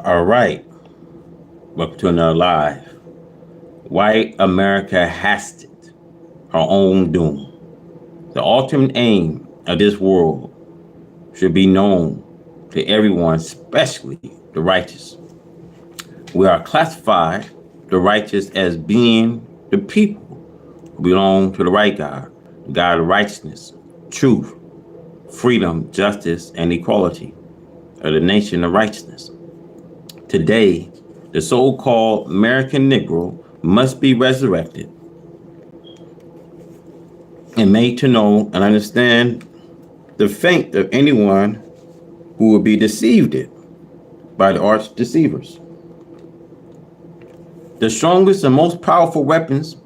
All right, welcome to another live. White America has it, her own doom. The ultimate aim of this world should be known to everyone, especially the righteous. We are classified, the righteous, as being the people who belong to the right God, the God of righteousness, truth, freedom, justice, and equality, of the nation of righteousness. Today, the so-called American Negro must be resurrected and made to know and understand the fate of anyone who will be deceived by the arch deceivers. The strongest and most powerful weapons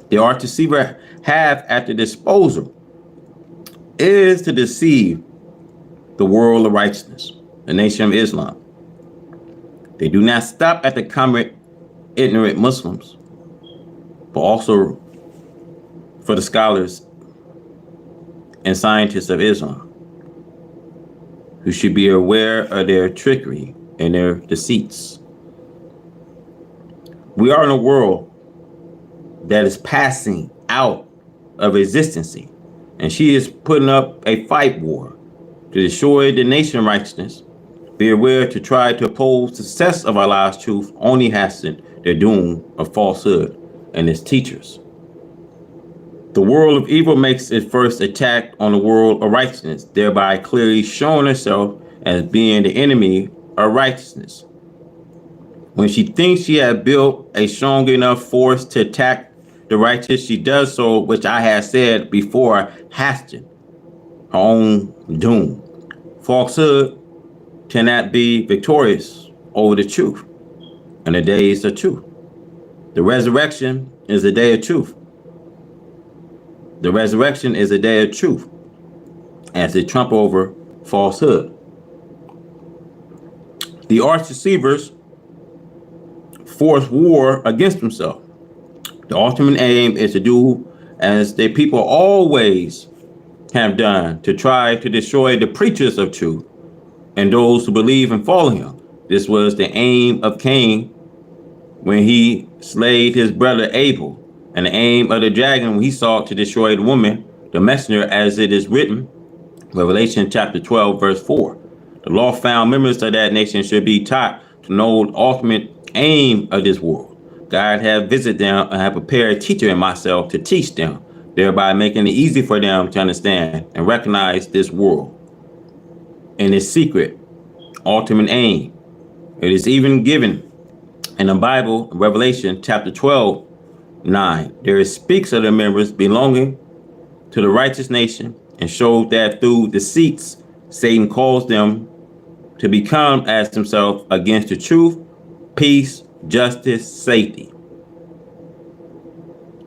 the arch deceiver have at their disposal is to deceive the world of righteousness, the nation of Islam. They do not stop at the common ignorant Muslims, but also for the scholars and scientists of Islam, who should be aware of their trickery and their deceits. We are in a world that is passing out of existence, and she is putting up a fight war to destroy the nation of righteousness. Be aware to try to oppose the success of Allah's truth only hasten the doom of falsehood and its teachers. The world of evil makes its first attack on the world of righteousness, thereby clearly showing herself as being the enemy of righteousness. When she thinks she has built a strong enough force to attack the righteous, she does so, which I have said before, hasten her own doom. Falsehood cannot be victorious over the truth, and the day is the truth. The resurrection is the day of truth. The resurrection is a day of truth as they trump over falsehood. The arch deceivers force war against themselves. The ultimate aim is to do as the people always have done, to try to destroy the preachers of truth and those who believe and follow him. This was the aim of Cain when he slayed his brother Abel, and the aim of the dragon when he sought to destroy the woman, the messenger, as it is written, Revelation chapter 12, verse 4. The law-found members of that nation should be taught to know the ultimate aim of this world. God have visited them and have prepared a teacher in myself to teach them, thereby making it easy for them to understand and recognize this world and its secret, ultimate aim. It is even given in the Bible, Revelation chapter 12, 9. There it speaks of the members belonging to the righteous nation and shows that through deceits, Satan calls them to become as himself against the truth, peace, justice, safety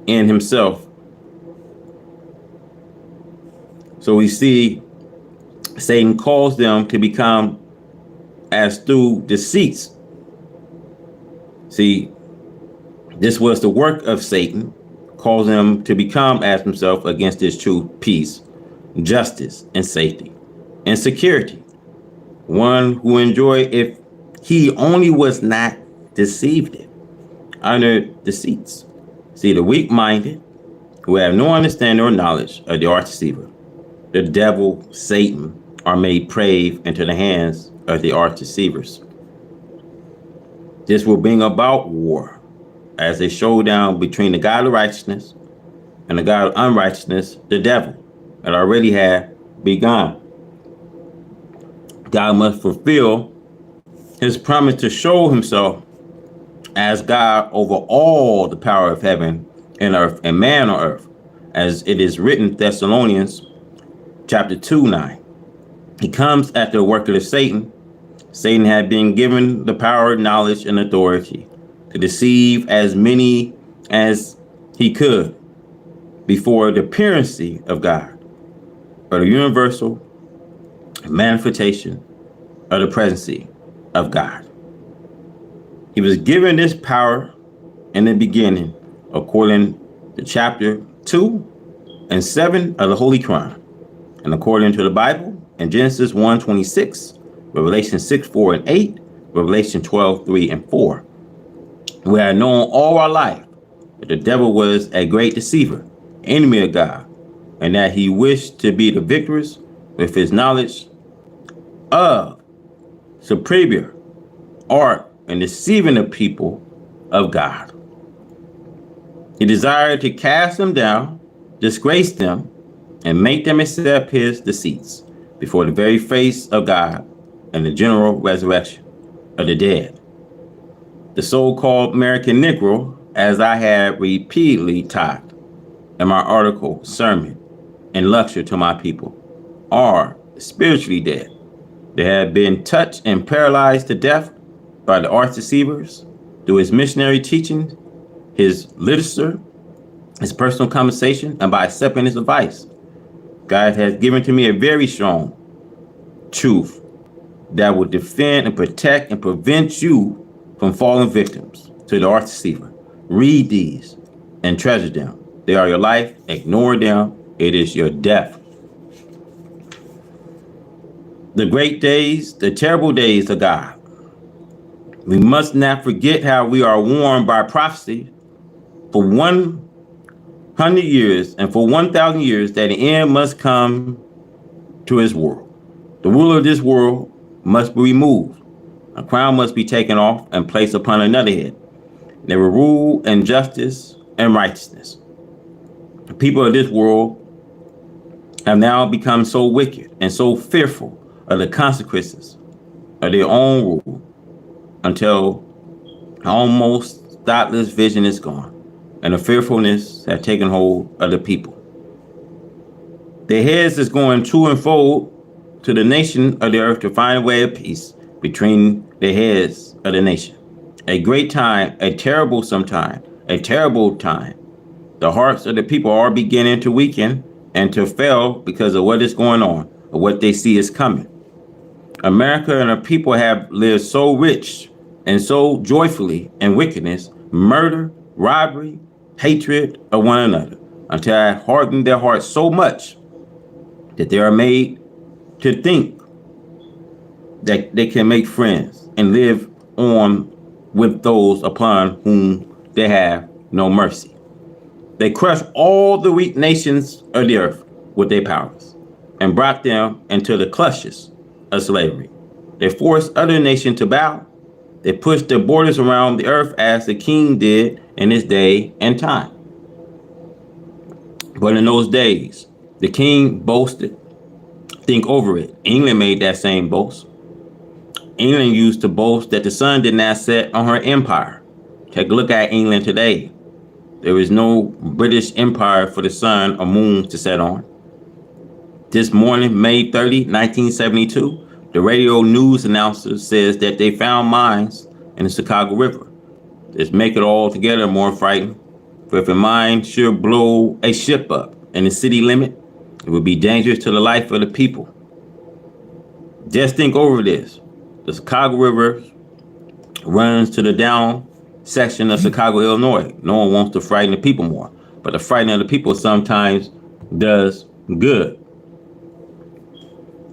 in himself. So we see Satan calls them to become as through deceits. See, this was the work of Satan, causing them to become as himself against his truth, peace, justice, and safety, and security. One who enjoyed if he only was not deceived under deceits. See, the weak-minded, who have no understanding or knowledge of the arch deceiver, the devil, Satan, are made prey into the hands of the arch deceivers. This will bring about war as a showdown between the God of righteousness and the God of unrighteousness, the devil, that already had begun. God must fulfill his promise to show himself as God over all the power of heaven and earth and man on earth, as it is written, Thessalonians chapter 2, 9. He comes after the work of Satan. Satan had been given the power, knowledge, and authority to deceive as many as he could before the appearance of God, or the universal manifestation of the presence of God. He was given this power in the beginning, according to chapter 2 and 7 of the Holy Quran, and according to the Bible in Genesis 1:26, Revelation 6:4 and 8, Revelation 12:3 and 4. We have known all our life that the devil was a great deceiver, enemy of God, and that he wished to be the victorious with his knowledge of superior art and deceiving the people of God. He desired to cast them down, disgrace them, and make them accept his deceits before the very face of God and the general resurrection of the dead. The so-called American Negro, as I have repeatedly taught in my article, sermon, and lecture to my people, are spiritually dead. They have been touched and paralyzed to death by the arch deceivers through his missionary teaching, his literature, his personal conversation, and by accepting his advice. God has given to me a very strong truth that will defend and protect and prevent you from falling victims to the arch deceiver. Read these and treasure them. They are your life. Ignore them. It is your death. The great days, the terrible days of God. We must not forget how we are warned by prophecy for 100 years and for 1,000 years that the end must come to his world. The ruler of this world must be removed. A crown must be taken off and placed upon another head. They will rule in justice and righteousness. The people of this world have now become so wicked and so fearful of the consequences of their own rule until almost thoughtless vision is gone and the fearfulness have taken hold of the people. Their heads is going to and fro to the nation of the earth to find a way of peace between the heads of the nation. A great time, a terrible sometime, a terrible time. The hearts of the people are beginning to weaken and to fail because of what is going on or what they see is coming. America and her people have lived so rich and so joyfully in wickedness, murder, robbery, hatred of one another, until I hardened their hearts so much that they are made to think that they can make friends and live on with those upon whom they have no mercy. They crushed all the weak nations of the earth with their powers and brought them into the clutches of slavery. They forced other nations to bow. They pushed their borders around the earth as the king did in his day and time. But in those days, the king boasted. Think over it. England made that same boast. England used to boast that the sun did not set on her empire. Take a look at England today. There is no British empire for the sun or moon to set on. This morning, May 30, 1972, the radio news announcer says that they found mines in the Chicago River. This make it all together more frightening. For if a mine should blow a ship up in the city limit, it would be dangerous to the life of the people. Just think over this. The Chicago River runs to the down section of Chicago, Illinois. No one wants to frighten the people more, but the frightening of the people sometimes does good.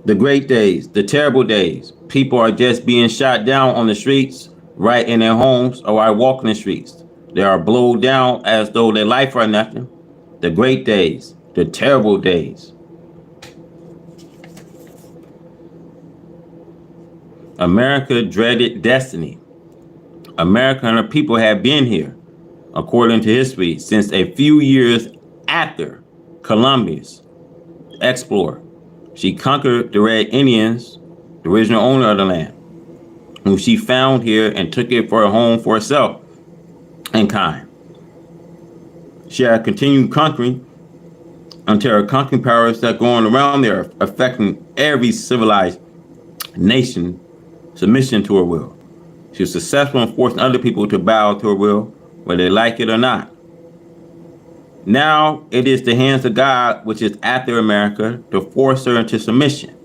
The great days, the terrible days, people are just being shot down on the streets, right in their homes, or while walking the streets. They are blown down as though their life are nothing. The great days, the terrible days. America dreaded destiny. America and her people have been here, according to history, since a few years after Columbus, the explorer. She conquered the Red Indians, the original owner of the land, whom she found here and took it for a home for herself and kind. She had continued conquering until her conquering powers started going around the earth, affecting every civilized nation submission to her will. She was successful in forcing other people to bow to her will, whether they like it or not. Now it is the hands of God which is after America to force her into submission,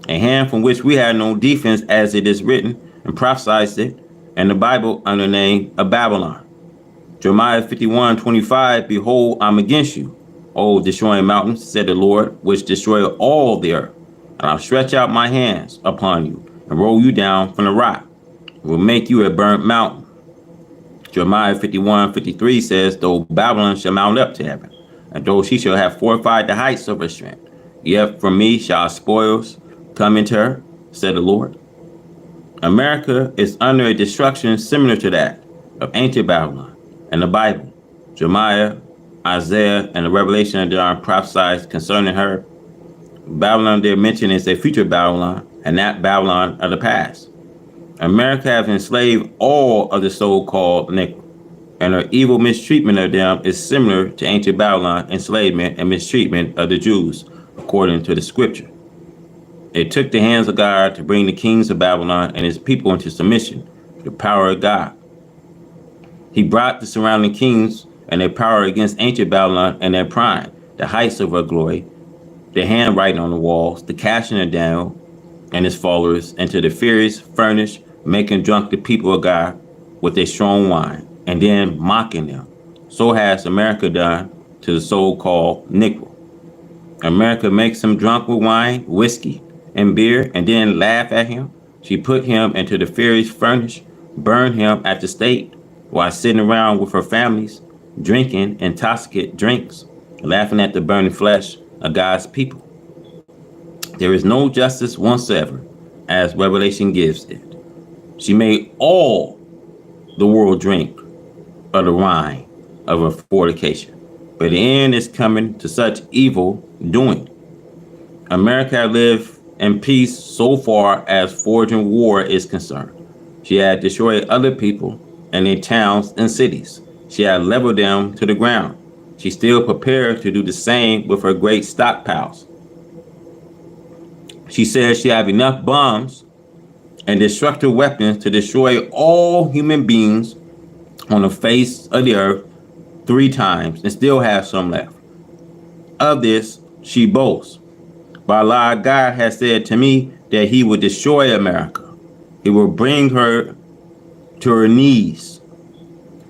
a hand from which we have no defense, as it is written and prophesied it in the Bible under the name of Babylon. Jeremiah 51:25, behold, I'm against you, O destroying mountains, said the Lord, which destroy all the earth. And I'll stretch out my hands upon you and roll you down from the rock. will make you a burnt mountain. Jeremiah 51:53 says, though Babylon shall mount up to heaven, and though she shall have fortified the heights of her strength, yet from me shall spoils come into her, said the Lord. America is under a destruction similar to that of ancient Babylon, and the Bible, Jeremiah, Isaiah, and the Revelation of John prophesied concerning her. Babylon they're mentioned is a future Babylon, and not Babylon of the past. America has enslaved all of the so-called Negro, and her evil mistreatment of them is similar to ancient Babylon enslavement and mistreatment of the Jews, according to the scripture. It took the hands of God to bring the kings of Babylon and his people into submission to the power of God. He brought the surrounding kings and their power against ancient Babylon and their pride, the heights of her glory, the handwriting on the walls, the casting of Daniel and his followers into the furious furnace, making drunk the people of God with a strong wine, and then mocking them. So has America done to the so-called Negro. America makes him drunk with wine, whiskey, and beer, and then laugh at him. She put him into the furious furnace, burned him at the stake, while sitting around with her families, drinking intoxicant drinks, laughing at the burning flesh of God's people. There is no justice whatsoever, as Revelation gives it. She made all the world drink of the wine of her fornication. But the end is coming to such evil doing. America lived in peace so far as forging war is concerned. She had destroyed other people and their towns and cities. She had leveled them to the ground. She still prepared to do the same with her great stockpiles. She says she have enough bombs and destructive weapons to destroy all human beings on the face of the earth 3 times and still have some left. Of this she boasts. But Allah God has said to me that he will destroy America. He will bring her to her knees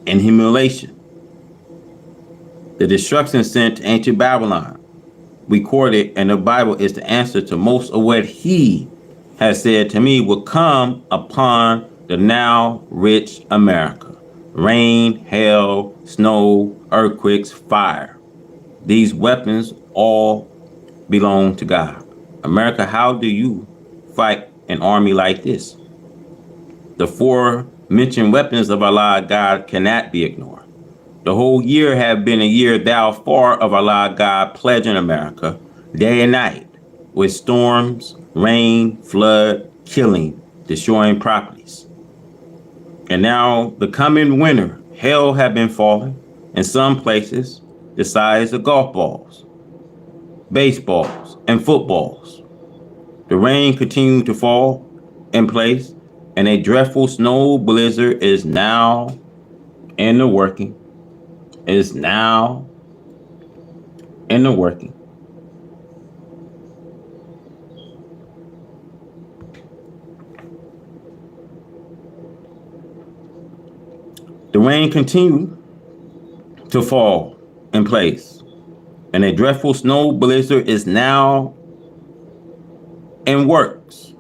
in humiliation. The destruction sent to ancient Babylon, recorded in the Bible, is the answer to most of what he has said to me will come upon the now rich America. Rain, hail, snow, earthquakes, fire. These weapons all belong to God. America, how do you fight an army like this? The 4 mentioned weapons of Allah God cannot be ignored. The whole year have been a year thou far of Allah God pledging America day and night with storms, rain, flood, killing, destroying properties. And now the coming winter, hail have been falling in some places the size of golf balls, baseballs, and footballs. The rain continued to fall in place, and a dreadful snow blizzard is now in the working. Is now in the working. The rain continued to fall in place, and a dreadful snow blizzard is now in works.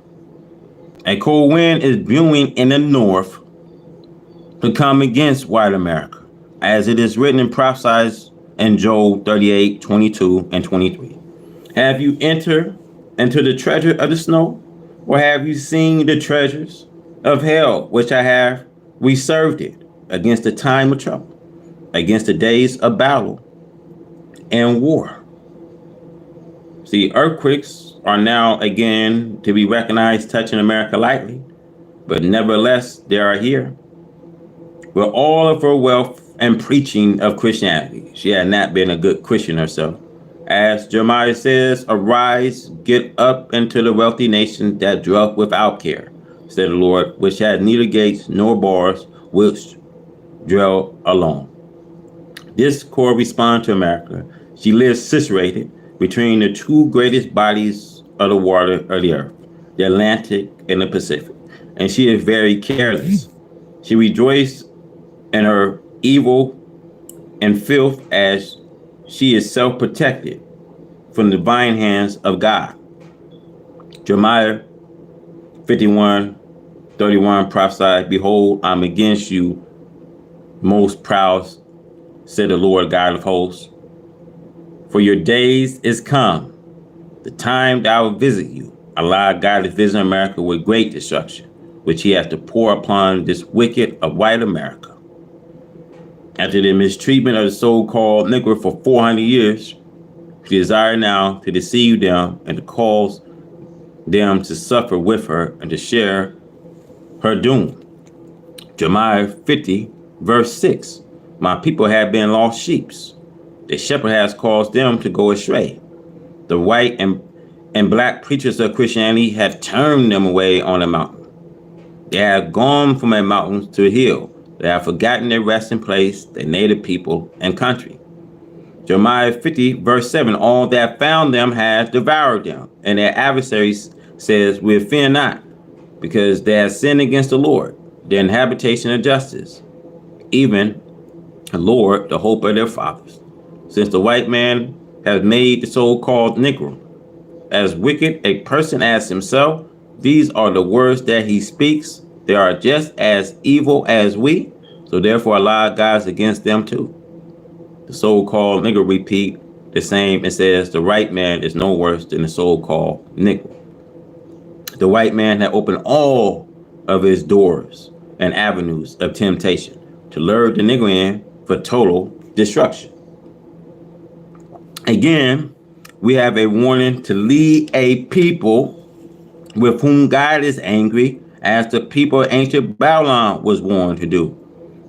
A cold wind is brewing in the north to come against white America, as it is written and prophesied in Job 38:22 and 23. Have you entered into the treasure of the snow, or have you seen the treasures of hell, which I have reserved it against the time of trouble, against the days of battle and war? See, earthquakes are now again to be recognized, touching America lightly, but nevertheless, they are here. With all of her wealth and preaching of Christianity, she had not been a good Christian herself. As Jeremiah says, arise, get up into the wealthy nation that dwelt without care, said the Lord, which had neither gates nor bars, which dwell alone. This corresponds to America. She lives situated between the 2 greatest bodies of the water of the earth, the Atlantic and the Pacific, and she is very careless. She rejoices in her evil and filth as she is self-protected from the divine hands of God. Jeremiah 51 31 prophesied, behold, I'm against you, most proud, said the Lord God of hosts. For your days is come, the time that I will visit you. Allah God is visiting America with great destruction, which he has to pour upon this wicked of white America. After the mistreatment of the so-called Negro for 400 years, she desires now to deceive them and to cause them to suffer with her and to share her doom. Jeremiah 50, verse 6. My people have been lost sheep. The shepherd has caused them to go astray. The white and black preachers of Christianity have turned them away on the mountain. They have gone from a mountain to a hill. They have forgotten their resting place, their native people and country. Jeremiah 50, verse 7, all that found them has devoured them, and their adversaries says, we fear not, because they have sinned against the Lord, their habitation of justice, even the Lord, the hope of their fathers. Since the white man has made the so-called Negro as wicked a person as himself, these are the words that he speaks. They are just as evil as we, so therefore Allah guides against them too. The so-called Negro repeat the same and says the white man is no worse than the so-called Negro. The white man had opened all of his doors and avenues of temptation to lure the Negro in for total destruction. Again, we have a warning to lead a people with whom God is angry, as the people of ancient Babylon was warned to do.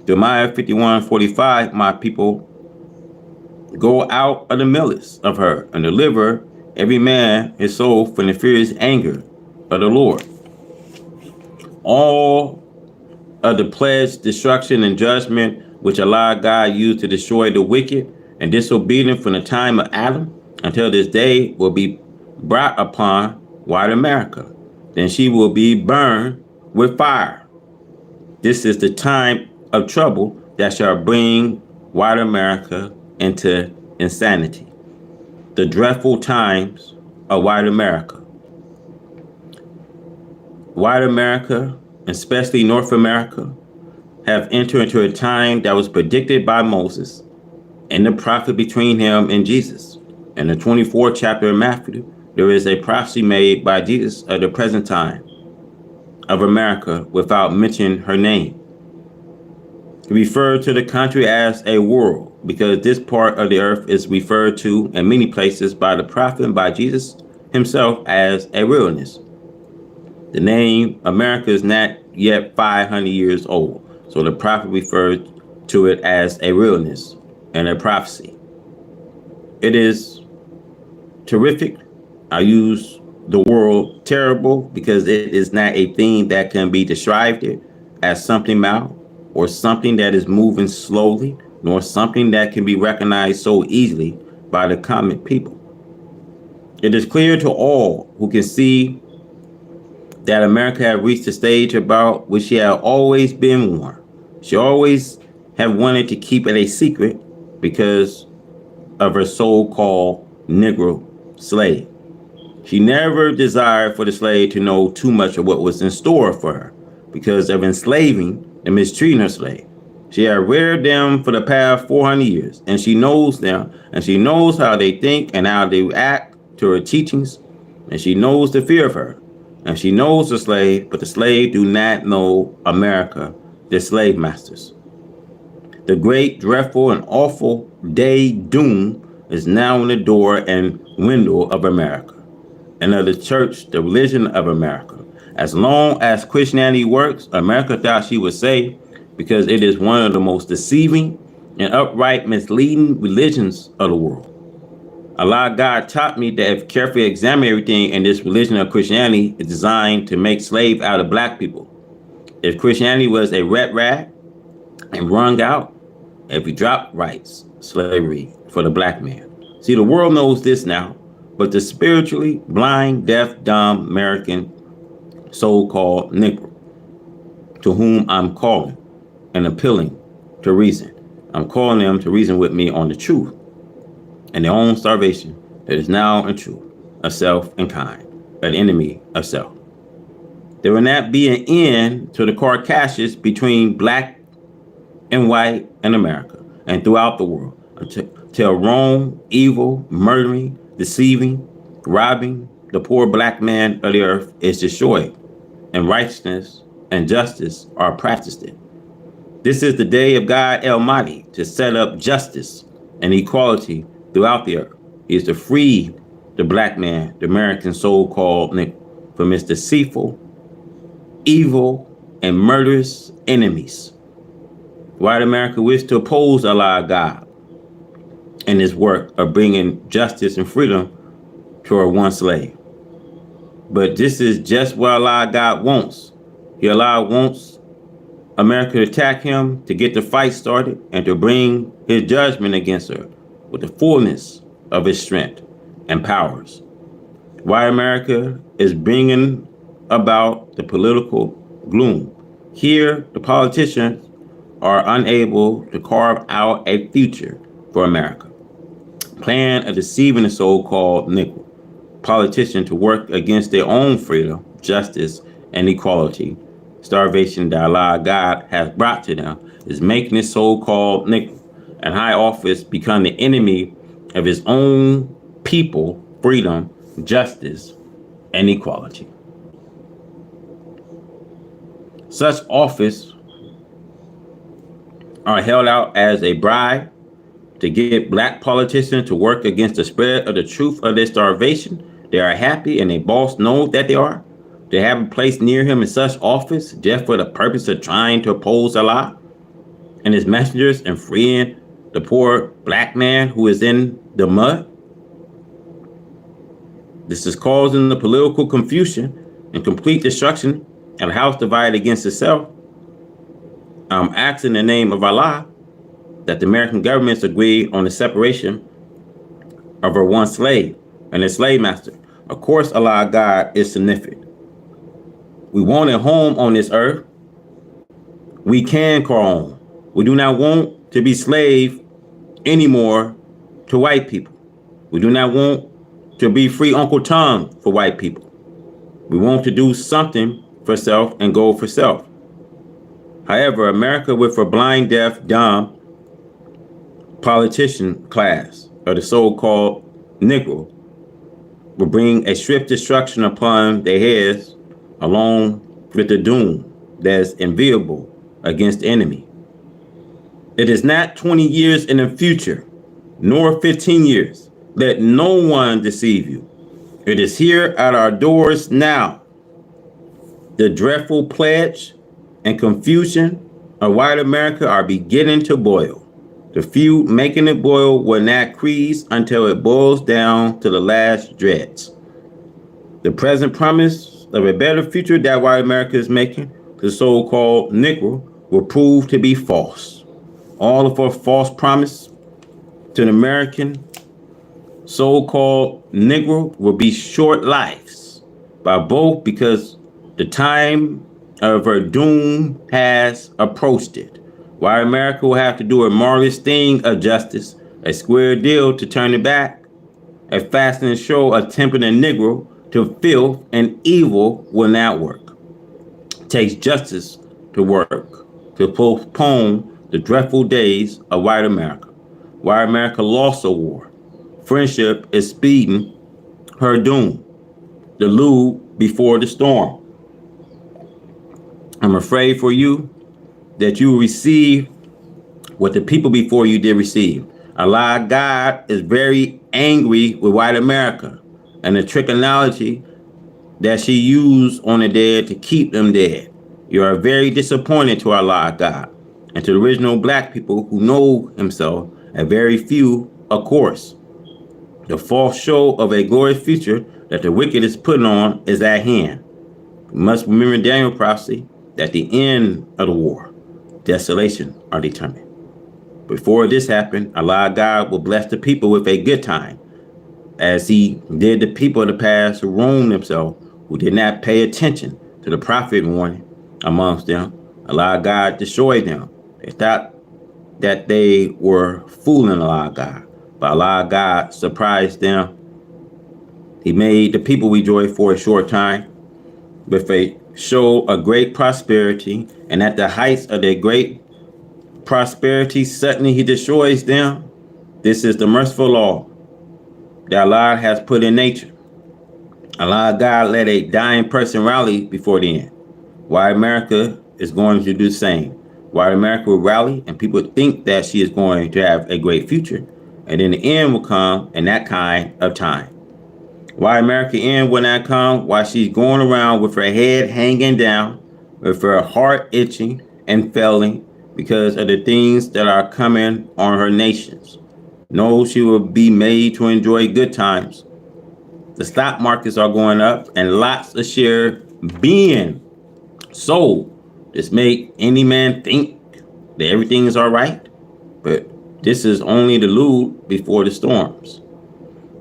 Jeremiah 51:45, my people go out of the midst of her and deliver every man his soul from the furious anger of the Lord. All of the pledged destruction and judgment which Allah God used to destroy the wicked and disobedient from the time of Adam until this day will be brought upon white America. Then she will be burned with fire. This is the time of trouble that shall bring white America into insanity. The dreadful times of white America. White America, especially North America, have entered into a time that was predicted by Moses and the prophet between him and Jesus. In the 24th chapter of Matthew, there is a prophecy made by Jesus of the present time of America without mentioning her name. He referred to the country as a world because this part of the earth is referred to in many places by the prophet and by Jesus himself as a wilderness. The name America is not yet 500 years old, so the prophet referred to it as a wilderness and a prophecy. It is terrific. I use the word terrible because it is not a thing that can be described as something mild or something that is moving slowly, nor something that can be recognized so easily by the common people. It is clear to all who can see that America had reached a stage about which she had always been warned. She always had wanted to keep it a secret because of her so-called Negro slave. She never desired for the slave to know too much of what was in store for her because of enslaving and mistreating her slave. She had reared them for the past 400 years, and she knows them, and she knows how they think and how they act to her teachings, and she knows the fear of her, and she knows the slave, but the slave do not know America, their slave masters. The great, dreadful, and awful day doom is now in the door and window of America and of the church, the religion of America. As long as Christianity works, America thought she was safe because it is one of the most deceiving and upright misleading religions of the world. Allah God taught me that if carefully examine everything in this religion of Christianity is designed to make slaves out of black people. If Christianity was a rat and wrung out, if we drop rights, slavery for the black man. See, the world knows this now, but the spiritually blind, deaf, dumb American so-called Negro, to whom I'm calling and appealing to reason. I'm calling them to reason with me on the truth and their own salvation that is now and true of self and kind, an enemy of self. There will not be an end to the Caucasus between black and white in America and throughout the world until wrong, evil, murdering, deceiving, robbing the poor black man of the earth is destroyed, and righteousness and justice are practiced. This is the day of God Almighty to set up justice and equality throughout the earth. He is to free the black man, the American so-called Negro, from his deceitful, evil, and murderous enemies. White America wished to oppose Allah God in his work of bringing justice and freedom to our one slave. But this is just what Allah God wants. Allah wants America to attack him, to get the fight started, and to bring his judgment against her with the fullness of his strength and powers. White America is bringing about the political gloom. Here, the politicians are unable to carve out a future for America. Plan of deceiving the so-called Negro politician to work against their own freedom, justice, and equality. Starvation that Allah God has brought to them is making this so-called Negro and high office become the enemy of his own people, freedom, justice, and equality. Such office are held out as a bribe to get black politicians to work against the spread of the truth of their starvation. They are happy and their boss knows that they are. They have a place near him in such office just for the purpose of trying to oppose Allah and his messengers and freeing the poor black man who is in the mud. This is causing the political confusion and complete destruction and a house divided against itself. I'm asking in the name of Allah that the American governments agree on the separation of her one slave and his slave master. Of course, Allah God is significant. We want a home on this earth. We can call home. We do not want to be slave anymore to white people. We do not want to be free Uncle Tom for white people. We want to do something for self and go for self. However, America with her blind, deaf, dumb politician class, or the so-called Negro, will bring a swift destruction upon their heads along with the doom that's enviable against the enemy. It is not 20 years in the future, nor 15 years. Let no one deceive you. It is here at our doors now. The dreadful pledge and confusion of white America are beginning to boil. The feud making it boil will not crease until it boils down to the last dregs. The present promise of a better future that white America is making, the so-called Negro, will prove to be false. All of our false promise to the American so-called Negro will be short lives by both, because the time of her doom has approached it. While America will have to do a marvelous thing of justice, a square deal to turn it back, a fascinating show of tempting a Negro to filth and evil will not work. It takes justice to work, to postpone the dreadful days of white America. White America lost a war. Friendship is speeding her doom. The lube before the storm. I'm afraid for you that you will receive what the people before you did receive. Allah God is very angry with white America and the trickology that she used on the dead to keep them dead. You are very disappointed to Allah God and to the original black people who know himself, a very few, of course. The false show of a glorious future that the wicked is putting on is at hand. We must remember Daniel prophecy that the end of the war, desolation are determined. Before this happened, Allah God will bless the people with a good time, as he did the people of the past who wronged themselves, who did not pay attention to the prophet warning amongst them. Allah God destroyed them. They thought that they were fooling Allah God, but Allah God surprised them. He made the people rejoice for a short time with a show a great prosperity, and at the heights of their great prosperity, suddenly he destroys them. This is the merciful law that Allah has put in nature. Allah God let a dying person rally before the end. Why America is going to do the same. Why America will rally and people think that she is going to have a great future. And then the end will come in that kind of time. Why America end when that come? Why she's going around with her head hanging down, with her heart itching and failing because of the things that are coming on her nations. No, she will be made to enjoy good times. The stock markets are going up and lots of share being sold. This make any man think that everything is all right. But this is only the lube before the storms.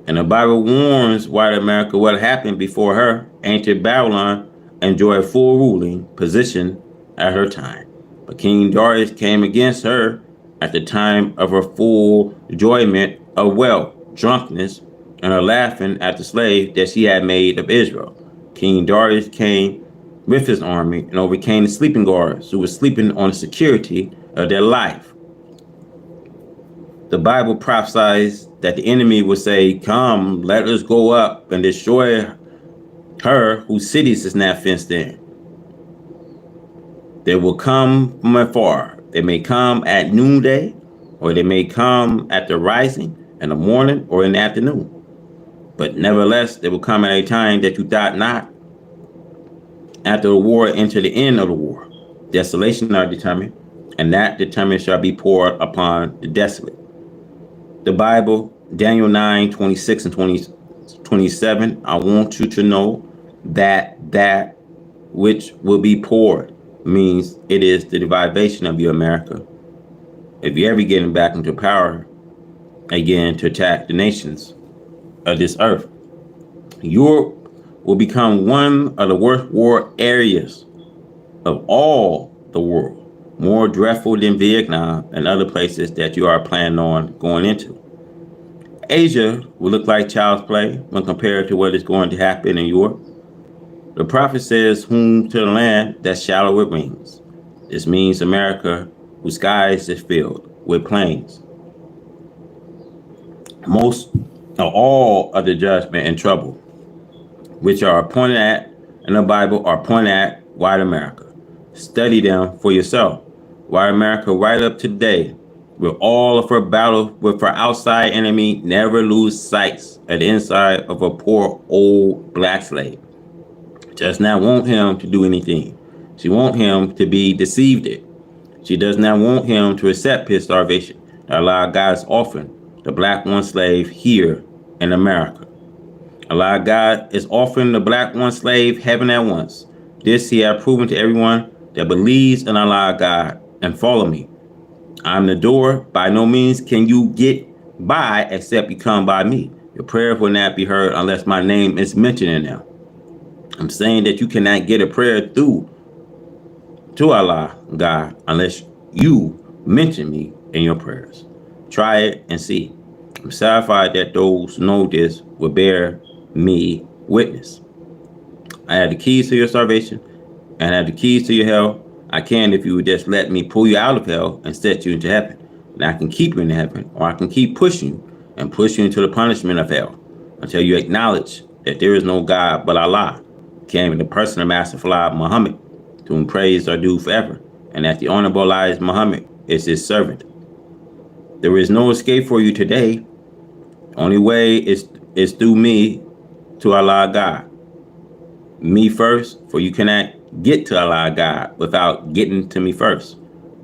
And the Bible warns white America what happened before her. Ancient Babylon enjoyed full ruling position at her time. But King Darius came against her at the time of her full enjoyment of wealth, drunkenness, and her laughing at the slave that she had made of Israel. King Darius came with his army and overcame the sleeping guards who were sleeping on the security of their life. The Bible prophesies that the enemy will say, "Come, let us go up and destroy her whose cities is not fenced in." They will come from afar. They may come at noonday, or they may come at the rising, in the morning, or in the afternoon. But nevertheless, they will come at a time that you thought not. After the war, enter the end of the war. Desolation are determined, and that determined shall be poured upon the desolate. The Bible, Daniel 9:26 and 27, I want you to know that that which will be poured means it is the divination of you, America. If you're ever getting back into power again to attack the nations of this earth, Europe will become one of the worst war areas of all the world, more dreadful than Vietnam and other places that you are planning on going into. Asia will look like child's play when compared to what is going to happen in Europe. The prophet says, "Whom to the land that shallow with wings." This means America, whose skies is filled with planes. Most of all of the judgment and trouble which are pointed at in the Bible are pointed at white America. Study them for yourself. White America right up to today, with all of her battle with her outside enemy, never lose sight of the inside of a poor old black slave. Does not want him to do anything. She want him to be deceived. She does not want him to accept his starvation. Allah God's offering the black one slave here in America. Allah God is offering the black one slave heaven at once. This he has proven to everyone that believes in Allah God and follow me. I'm the door. By no means can you get by except you come by me. Your prayer will not be heard unless my name is mentioned in them. I'm saying that you cannot get a prayer through to Allah God unless you mention me in your prayers. Try it and see. I'm satisfied that those who know this will bear me witness. I have the keys to your salvation and I have the keys to your hell. I can if you would just let me pull you out of hell and set you into heaven. And I can keep you in heaven, or I can keep pushing you and push you into the punishment of hell until you acknowledge that there is no God but Allah, came in the person of Master Fala Muhammad, to whom praise are due forever, and that the Honorable Elijah Muhammad is his servant. There is no escape for you today. Only way is through me to Allah God. Me first, for you cannot get to Allah God without getting to me first.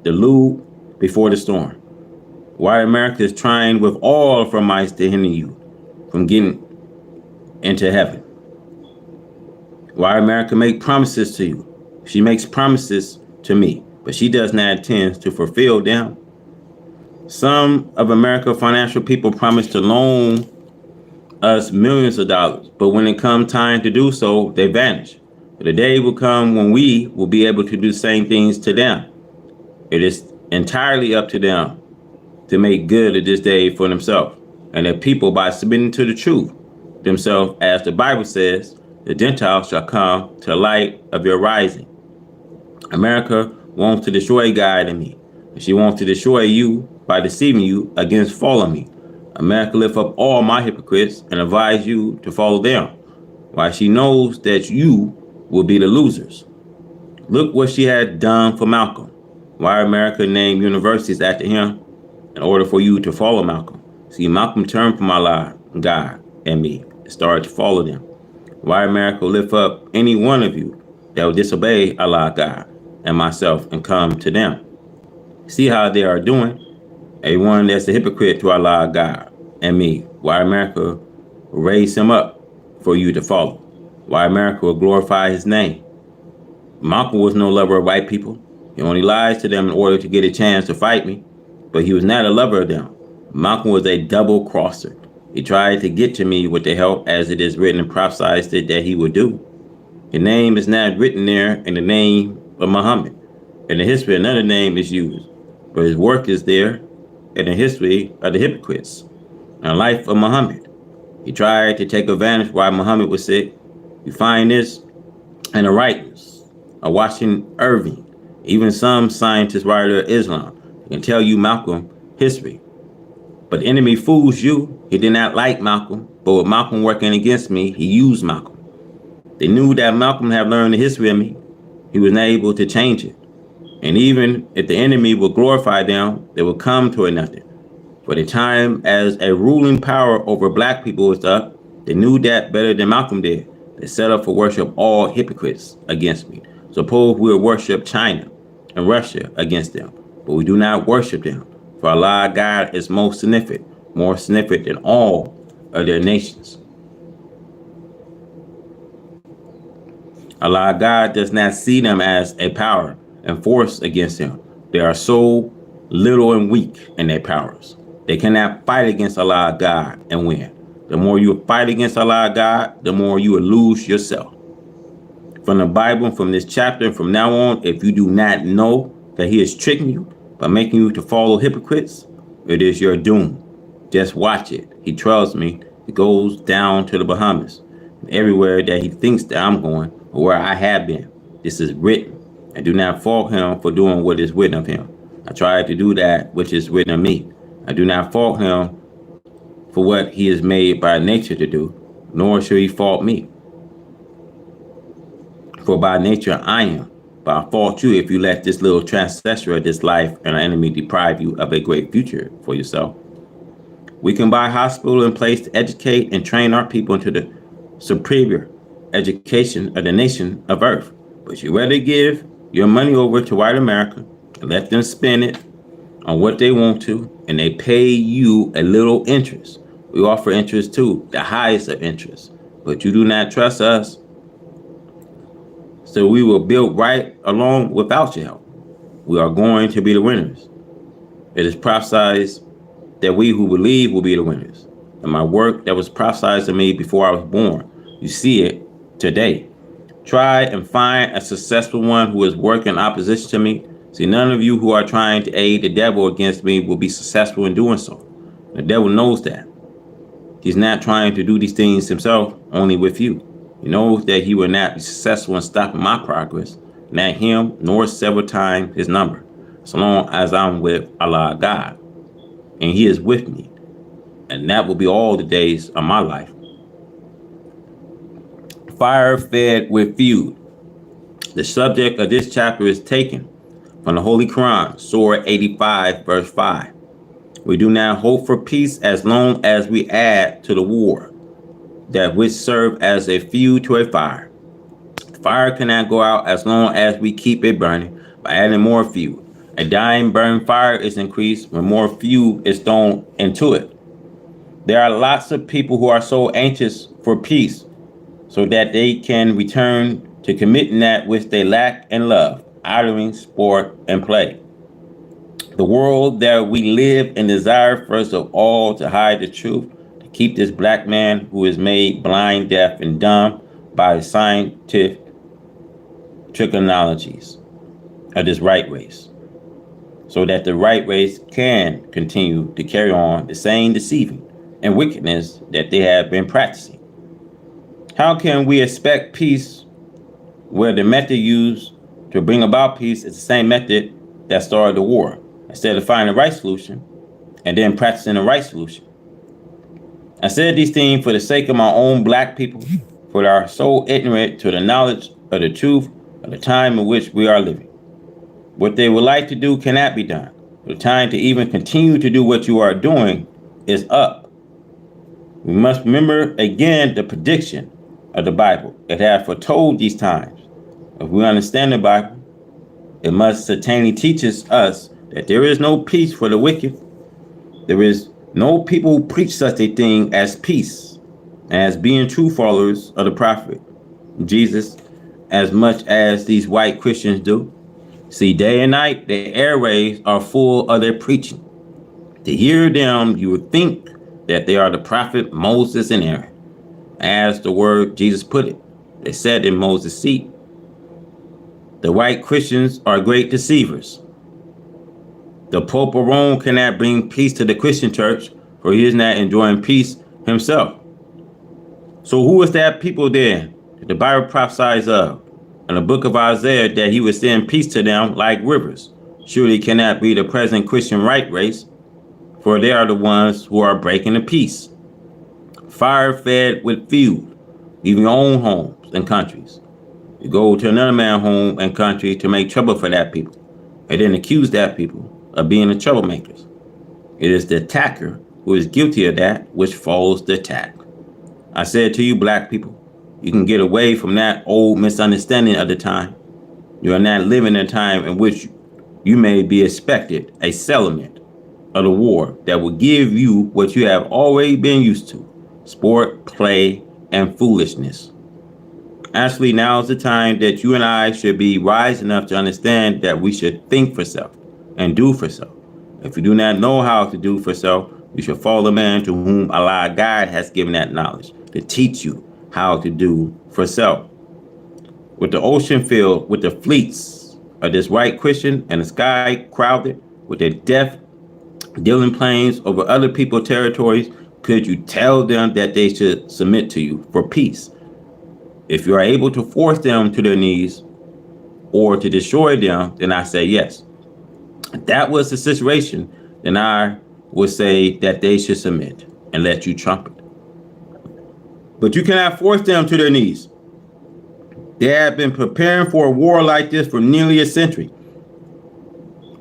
The lube before the storm. Why America is trying with all of her might to hinder you from getting into heaven. Why America make promises to you. She makes promises to me, but she does not intend to fulfill them. Some of America financial people promise to loan us millions of dollars, but when it comes time to do so, they vanish. But the day will come when we will be able to do the same things to them. It is entirely up to them to make good of this day for themselves and their people by submitting to the truth themselves, as the Bible says, The Gentiles shall come to the light of your rising. America wants to destroy God and me. And she wants to destroy you by deceiving you against following me. America lift up all my hypocrites and advise you to follow them, while she knows that you will be the losers. Look what she had done for Malcolm. Why America named universities after him? In order for you to follow Malcolm. See, Malcolm turned from Allah, God, and me, and started to follow them. Why America lift up any one of you that will disobey Allah, God, and myself and come to them. See how they are doing? Everyone that's a hypocrite to Allah, God, and me. Why America will raise him up for you to follow. Why America will glorify his name. Malcolm was no lover of white people. He only lies to them in order to get a chance to fight me, but he was not a lover of them. Malcolm was a double crosser. He tried to get to me with the help, as it is written and prophesied that he would do. His name is not written there in the name of Muhammad. In the history, another name is used, but his work is there in the history of the hypocrites and the life of Muhammad. He tried to take advantage while Muhammad was sick. You find this in the writings of Washington Irving. Even some scientists, writer of Islam, can tell you Malcolm history. But the enemy fools you. He did not like Malcolm, but with Malcolm working against me, he used Malcolm. They knew that Malcolm had learned the history of me. He was not able to change it. And even if the enemy would glorify them, they would come to a nothing. For the time as a ruling power over black people was up, they knew that better than Malcolm did. They set up for worship all hypocrites against me. Suppose we would worship China and Russia against them, but we do not worship them. For Allah, God, is most significant, more significant than all of their nations. Allah, God, does not see them as a power and force against him. They are so little and weak in their powers. They cannot fight against Allah, God, and win. The more you fight against Allah, God, the more you will lose yourself. From the Bible, from this chapter, and from now on, if you do not know that he is tricking you by making you to follow hypocrites, it is your doom. Just watch it. He tells me it goes down to the Bahamas. And everywhere that he thinks that I'm going, or where I have been, this is written. I do not fault him for doing what is written of him. I try to do that which is written of me. I do not fault him for what he is made by nature to do, nor should he fault me. For by nature I am, but I fault you if you let this little transgressor of this life and our enemy deprive you of a great future for yourself. We can buy hospital and place to educate and train our people into the superior education of the nation of earth. But you rather give your money over to white America and let them spend it on what they want to, and they pay you a little interest. We offer interest too, the highest of interest, but you do not trust us. So we will build right along without your help. We are going to be the winners. It is prophesied that we who believe will be the winners. And my work that was prophesied to me before I was born, you see it today. Try and find a successful one who is working in opposition to me. See, none of you who are trying to aid the devil against me will be successful in doing so. The devil knows that. He's not trying to do these things himself, only with you. He knows that he will not be successful in stopping my progress, not him, nor several times his number, so long as I'm with Allah God. And he is with me. And that will be all the days of my life. Fire fed with feud. The subject of this chapter is taken from the Holy Quran, Surah 85, verse 5. We do not hope for peace as long as we add to the war, that which serve as a fuel to a fire. Fire cannot go out as long as we keep it burning by adding more fuel. A dying burning fire is increased when more fuel is thrown into it. There are lots of people who are so anxious for peace so that they can return to committing that which they lack in love, idling, sport, and play. The world that we live in desire first of all to hide the truth, to keep this black man who is made blind, deaf, and dumb by scientific trigonologies of this right race, so that the right race can continue to carry on the same deceiving and wickedness that they have been practicing. How can we expect peace where the method used to bring about peace is the same method that started the war? Instead of finding the right solution and then practicing the right solution. I said these things for the sake of my own black people, for they are so ignorant to the knowledge of the truth of the time in which we are living. What they would like to do cannot be done. The time to even continue to do what you are doing is up. We must remember again the prediction of the Bible. It has foretold these times. If we understand the Bible, it must certainly teach us that there is no peace for the wicked. There is no people who preach such a thing as peace, as being true followers of the prophet Jesus, as much as these white Christians do. See, day and night, the airwaves are full of their preaching. To hear them, you would think that they are the prophet Moses and Aaron. As the word Jesus put it, they sat in Moses' seat. The white Christians are great deceivers. The Pope of Rome cannot bring peace to the Christian church, for he is not enjoying peace himself. So who is that people then that the Bible prophesies of in the book of Isaiah that he would send peace to them like rivers? Surely cannot be the present Christian right race, for they are the ones who are breaking the peace. Fire fed with fuel, leaving your own homes and countries. You go to another man's home and country to make trouble for that people, and then accuse that people of being the troublemakers. It is the attacker who is guilty of that which follows the attack. I said to you, black people, you can get away from that old misunderstanding of the time. You are not living in a time in which you may be expected a settlement of the war that will give you what you have always been used to: sport, play, and foolishness. Actually, now is the time that you and I should be wise enough to understand that we should think for self and do for self. If you do not know how to do for self, you should follow the man to whom Allah God has given that knowledge to teach you how to do for self. With the ocean filled with the fleets of this white Christian and the sky crowded with their death dealing planes over other people's territories, could you tell them that they should submit to you for peace? If you are able to force them to their knees or to destroy them, then I say yes. If that was the situation, then I would say that they should submit and let you trumpet. But you cannot force them to their knees. They have been preparing for a war like this for nearly a century.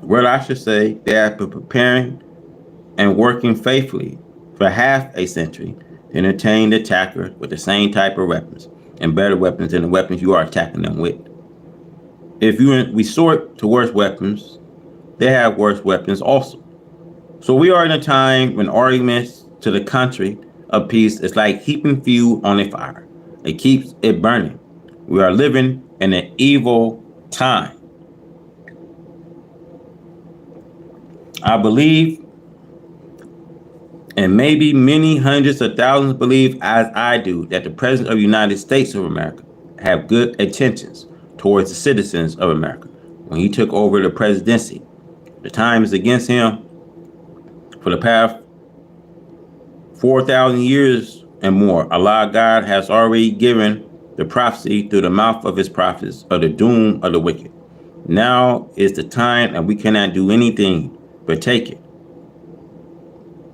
Well, I should say they have been preparing and working faithfully for half a century to entertain the attacker with the same type of weapons and better weapons than the weapons you are attacking them with. If you resort to worse weapons, they have worse weapons also. So we are in a time when arguments to the country of peace is like heaping fuel on a fire. It keeps it burning. We are living in an evil time. I believe, and maybe many hundreds of thousands believe as I do, that the President of the United States of America have good intentions towards the citizens of America. When he took over the presidency, the time is against him. For the past 4,000 years and more, Allah God has already given the prophecy through the mouth of his prophets of the doom of the wicked. Now is the time, and we cannot do anything but take it.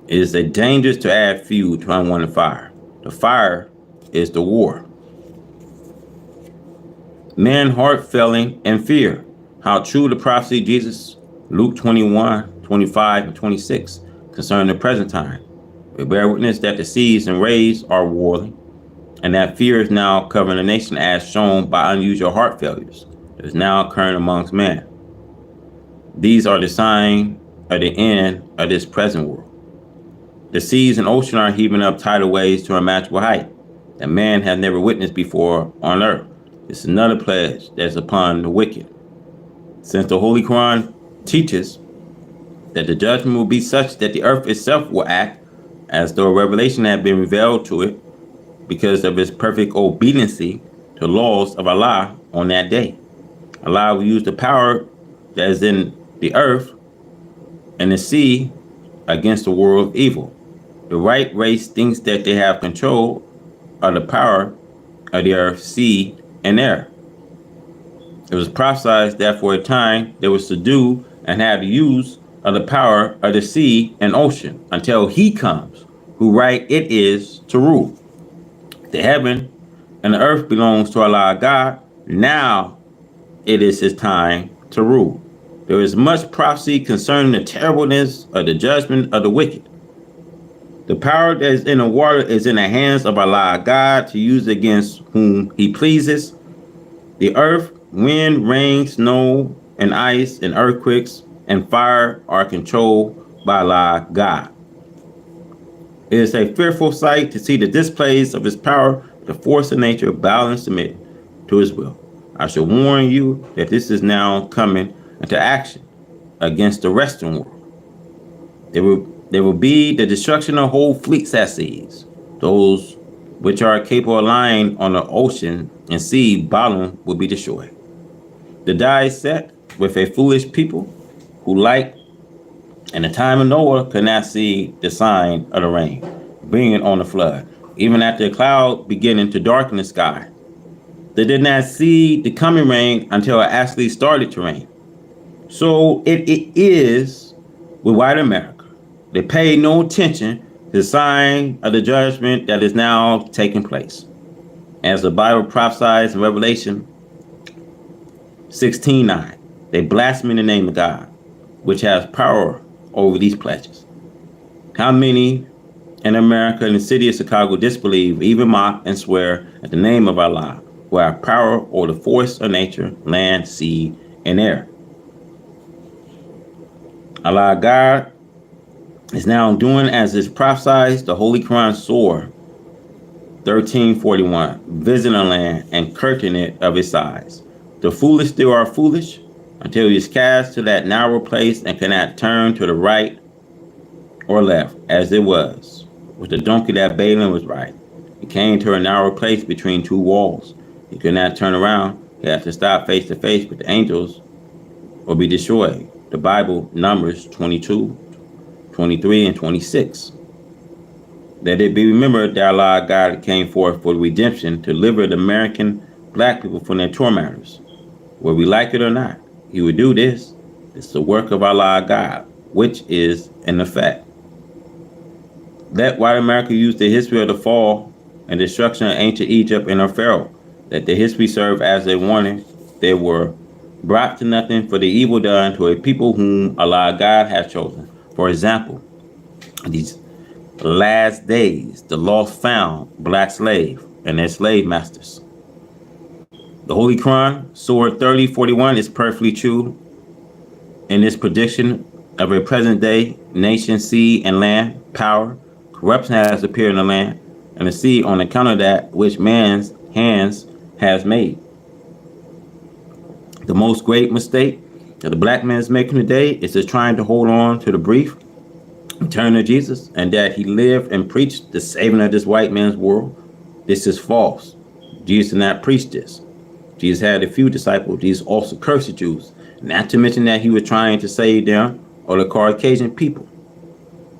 It is dangerous to add fuel to unwanted fire. The fire is the war. Man heart failing and fear. How true the prophecy of Jesus, Luke 21, 25, and 26, concerning the present time. We bear witness that the seas and rays are warring, and that fear is now covering the nation as shown by unusual heart failures that is now occurring amongst men. These are the sign of the end of this present world. The seas and ocean are heaving up tidal waves to a unmatchable height that man has never witnessed before on earth. It's another pledge that's upon the wicked. Since the Holy Quran teaches that the judgment will be such that the earth itself will act as though a revelation had been revealed to it because of its perfect obedience to laws of Allah on that day. Allah will use the power that is in the earth and the sea against the world of evil. The right race thinks that they have control of the power of the earth, sea, and air. It was prophesied that for a time they would subdue and have use of the power of the sea and ocean until he comes, who right it is to rule. The heaven and the earth belongs to Allah God. Now it is his time to rule. There is much prophecy concerning the terribleness of the judgment of the wicked. The power that is in the water is in the hands of Allah God to use against whom he pleases. The earth, wind, rain, snow, and ice, and earthquakes, and fire are controlled by Allah God. It is a fearful sight to see the displays of his power, the force of nature bow and submit to his will. I shall warn you that this is now coming into action against the Western world. There will be the destruction of whole fleets at seas, those which are capable of lying on the ocean and sea bottom will be destroyed. The die is set with a foolish people who, like in the time of Noah, could not see the sign of the rain, bringing on the flood, even after the cloud beginning to darken the sky. They did not see the coming rain until it actually started to rain. So it is with white America. They pay no attention to the sign of the judgment that is now taking place. As the Bible prophesies in Revelation 16:9, they blaspheme the name of God, which has power over these pledges. How many in America and the city of Chicago disbelieve, even mock, and swear at the name of Allah, who have power over the force of nature, land, sea, and air? Allah God is now doing as is prophesied. The Holy Quran Surah 13:41, visiting the land and curtain it of its size. The foolish still are foolish until he is cast to that narrow place and cannot turn to the right or left, as it was with the donkey that Balaam was riding. He came to a narrow place between two walls. He could not turn around. He had to stop face to face with the angels or be destroyed. The Bible, Numbers 22, 23, and 26. Let it be remembered that Allah God came forth for redemption to deliver the American black people from their tormentors. Whether we like it or not, he would do this. It's the work of Allah God, which is in effect. Let white America use the history of the fall and destruction of ancient Egypt and her Pharaoh. Let the history serve as a warning. They were brought to nothing for the evil done to a people whom Allah God has chosen. For example, these last days, the lost found black slave and their slave masters. The Holy Quran, Surah 30:41, is perfectly true in its prediction of a present day nation, sea, and land power. Corruption has appeared in the land and the sea on account of that which man's hands has made. The most great mistake that the black man is making today is just trying to hold on to the brief return of Jesus and that he lived and preached the saving of this white man's world. This is false. Jesus did not preach this. Jesus had a few disciples. Jesus also cursed the Jews, not to mention that he was trying to save them or the Caucasian people.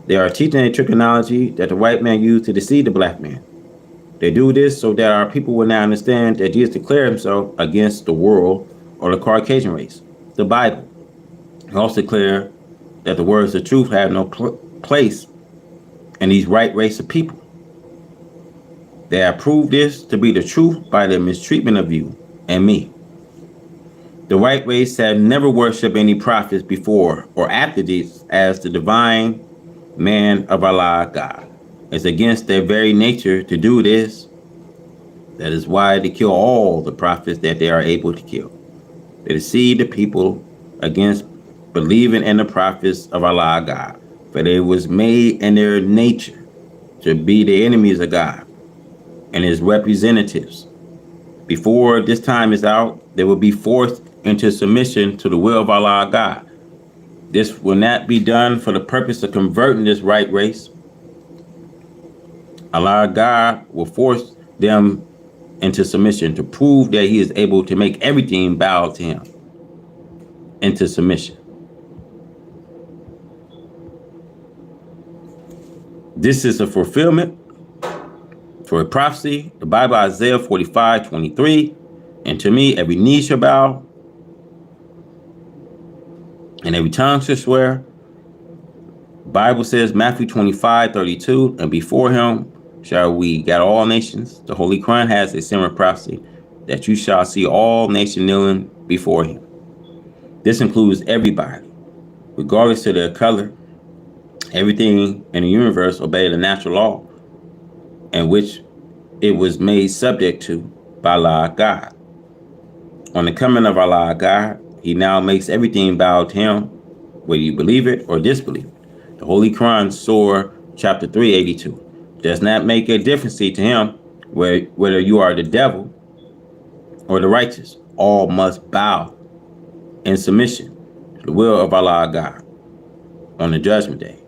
They are teaching a trigonometry that the white man used to deceive the black man. They do this so that our people will now understand that Jesus declared himself against the world or the Caucasian race. The Bible also declared that the words of truth have no place in these right race of people. They have proved this to be the truth by their mistreatment of you and me. The white race have never worshipped any prophets before or after this as the divine man of Allah God. It's against their very nature to do this. That is why they kill all the prophets that they are able to kill. They deceive the people against believing in the prophets of Allah God, for they was made in their nature to be the enemies of God and his representatives. Before this time is out, they will be forced into submission to the will of Allah God. This will not be done for the purpose of converting this right race. Allah God will force them into submission to prove that he is able to make everything bow to him into submission. This is a fulfillment For a prophecy, the Bible, Isaiah 45:23, and to me every knee shall bow, and every tongue shall swear. Bible says, Matthew 25:32, and before him shall we gather all nations. The Holy Quran has a similar prophecy, that you shall see all nations kneeling before him. This includes everybody, regardless of their color. Everything in the universe obey the natural law, in which it was made subject to by Allah God. On the coming of Allah God, he now makes everything bow to him, whether you believe it or disbelieve it. The Holy Quran, Surah chapter 382, does not make a difference to him whether you are the devil or the righteous. All must bow in submission to the will of Allah God on the judgment day.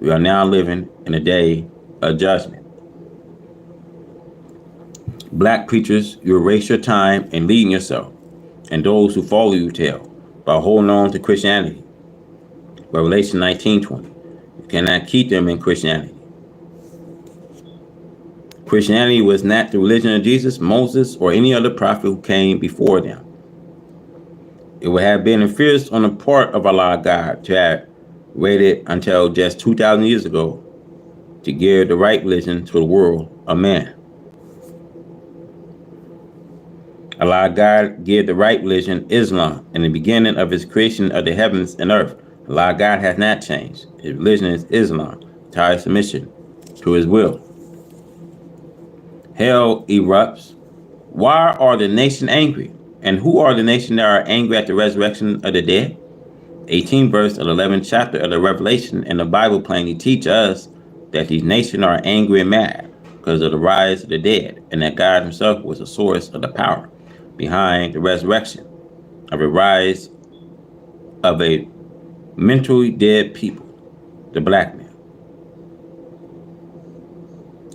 We are now living in a day of judgment. Black preachers, you erase your time and leading yourself and those who follow you tell by holding on to Christianity. Revelation 19:20. You cannot keep them in Christianity. Christianity was not the religion of Jesus, Moses, or any other prophet who came before them. It would have been inferior on the part of Allah God to have waited until just 2,000 years ago to give the right religion to the world of man. Allah God gave the right religion, Islam, in the beginning of his creation of the heavens and earth. Allah God has not changed. His religion is Islam, entire submission to his will. Hell erupts. Why are the nation angry? And who are the nation that are angry at the resurrection of the dead? 18th verse of the 11th chapter of the Revelation in the Bible plainly teach us that these nations are angry and mad because of the rise of the dead, and that God himself was the source of the power behind the resurrection of a rise of a mentally dead people, the black man.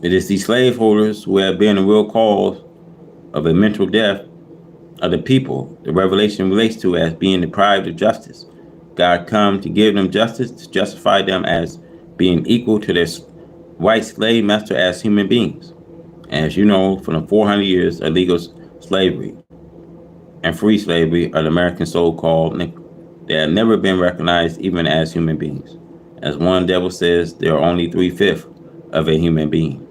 It is these slaveholders who have been the real cause of a mental death of the people the Revelation relates to as being deprived of justice. God come to give them justice, to justify them as being equal to their white slave master as human beings. As you know, from the 400 years of legal slavery and free slavery of the American so-called Negro, they have never been recognized even as human beings. As one devil says, they are only 3/5 of a human being.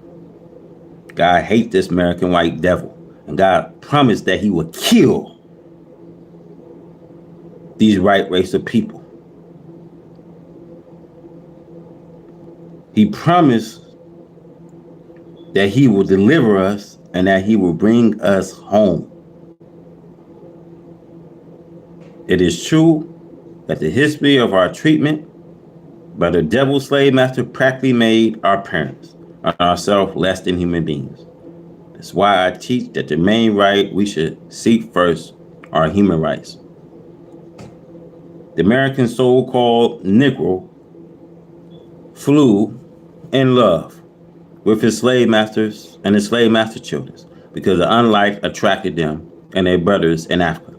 God hates this American white devil, and God promised that he would kill these right race of people. He promised that he will deliver us and that he will bring us home. It is true that the history of our treatment by the devil slave master practically made our parents and ourselves less than human beings. That's why I teach that the main right we should seek first are human rights. The American so-called Negro flew in love with his slave masters and his slave master children because the unlike attracted them and their brothers in Africa.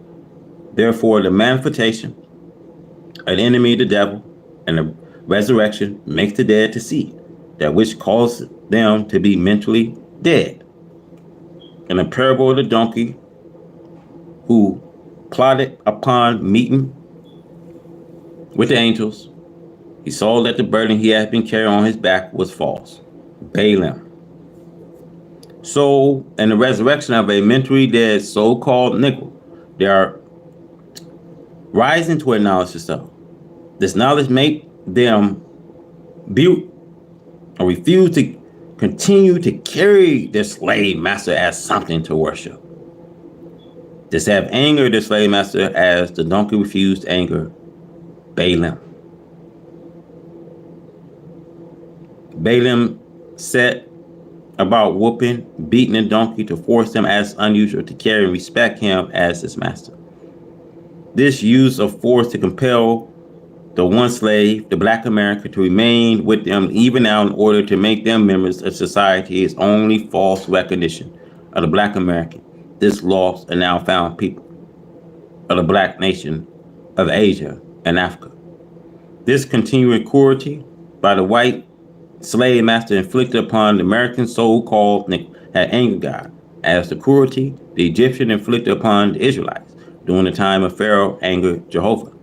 Therefore, the manifestation of the enemy, the devil, and the resurrection makes the dead to see that which caused them to be mentally dead. In the parable of the donkey who plotted upon meeting with the angels, he saw that the burden he had been carrying on his back was false. Balaam. So, in the resurrection of a mentally dead so-called Negro, they are rising to acknowledge themselves. This knowledge make them or refuse to continue to carry their slave master as something to worship. This have angered the slave master as the donkey refused to anger Balaam. Balaam set about whooping, beating the donkey to force him as unusual to carry and respect him as his master. This use of force to compel the one slave, the black American, to remain with them even now in order to make them members of society is only false recognition of the black American, this lost and now found people of the black nation of Asia and Africa. This continuing cruelty by the white slave master inflicted upon the American so-called had angered God, as the cruelty the Egyptian inflicted upon the Israelites during the time of Pharaoh angered Jehovah.